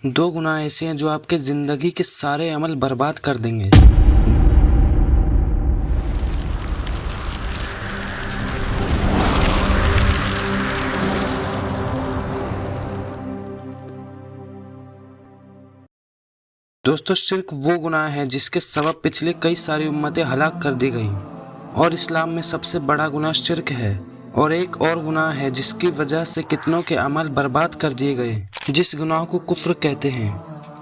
दो गुनाह ऐसे हैं जो आपके ज़िंदगी के सारे अमल बर्बाद कर देंगे। दोस्तों, शिर्क वो गुनाह है जिसके सबब पिछले कई सारी उम्मतें हलाक कर दी गईं और इस्लाम में सबसे बड़ा गुनाह शिर्क है। और एक और गुनाह है जिसकी वजह से कितनों के अमल बर्बाद कर दिए गए, जिस गुनाह को कुफ्र कहते हैं।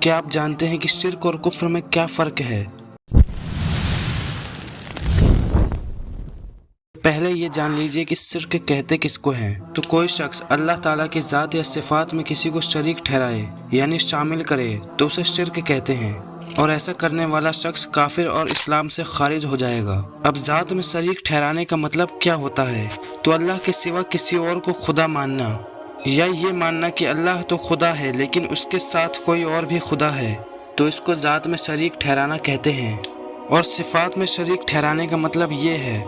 क्या आप जानते हैं कि शिर्क और कुफ्र में क्या फ़र्क है? पहले ये जान लीजिए कि शिर्क कहते किसको हैं। तो कोई शख्स अल्लाह ताला की ज़ात या सिफ़ात में किसी को शरीक ठहराए यानी शामिल करे तो उसे शिर्क कहते हैं, और ऐसा करने वाला शख्स काफिर और इस्लाम से खारिज हो जाएगा। अब ज़ात में शरीक ठहराने का मतलब क्या होता है? तो अल्लाह के सिवा किसी और को खुदा मानना, या ये मानना कि अल्लाह तो खुदा है लेकिन उसके साथ कोई और भी खुदा है, तो इसको ज़ात में शरीक ठहराना कहते हैं। और सिफ़ात में शरीक ठहराने का मतलब ये है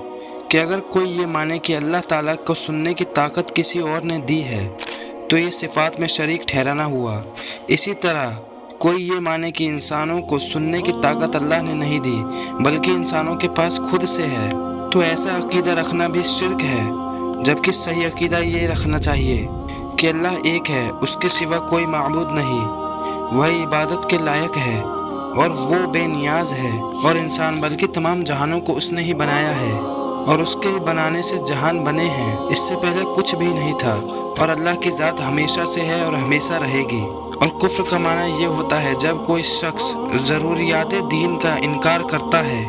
कि अगर कोई ये माने कि अल्लाह ताला को सुनने की ताकत किसी और ने दी है तो ये सिफ़ात में शरीक ठहराना हुआ। इसी तरह कोई ये माने कि इंसानों को सुनने की ताकत अल्लाह ने नहीं दी बल्कि इंसानों के पास खुद से है, तो ऐसा अकीदा रखना भी शिर्क है। जबकि सही अकीदा ये रखना चाहिए कि अल्लाह एक है, उसके सिवा कोई माबूद नहीं, वह इबादत के लायक है और वो बेनियाज है, और इंसान बल्कि तमाम जहानों को उसने ही बनाया है और उसके बनाने से जहान बने हैं। इससे पहले कुछ भी नहीं था और अल्लाह की ज़ात हमेशा से है और हमेशा रहेगी। और कुफ्र का माना ये होता है जब कोई शख्स ज़रूरियात दीन का इनकार करता है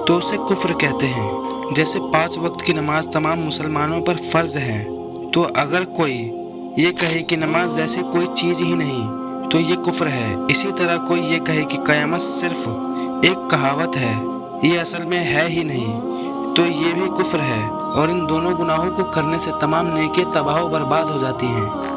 तो उसे कुफ्र कहते हैं। जैसे 5 वक्त की नमाज तमाम मुसलमानों पर फ़र्ज़ है, तो अगर कोई ये कहे कि नमाज जैसी कोई चीज़ ही नहीं तो ये कुफ्र है। इसी तरह कोई ये कहे कि क़यामत सिर्फ एक कहावत है, ये असल में है ही नहीं, तो ये भी कुफ्र है। और इन दोनों गुनाहों को करने से तमाम नेकियां तबाह व बर्बाद हो जाती हैं।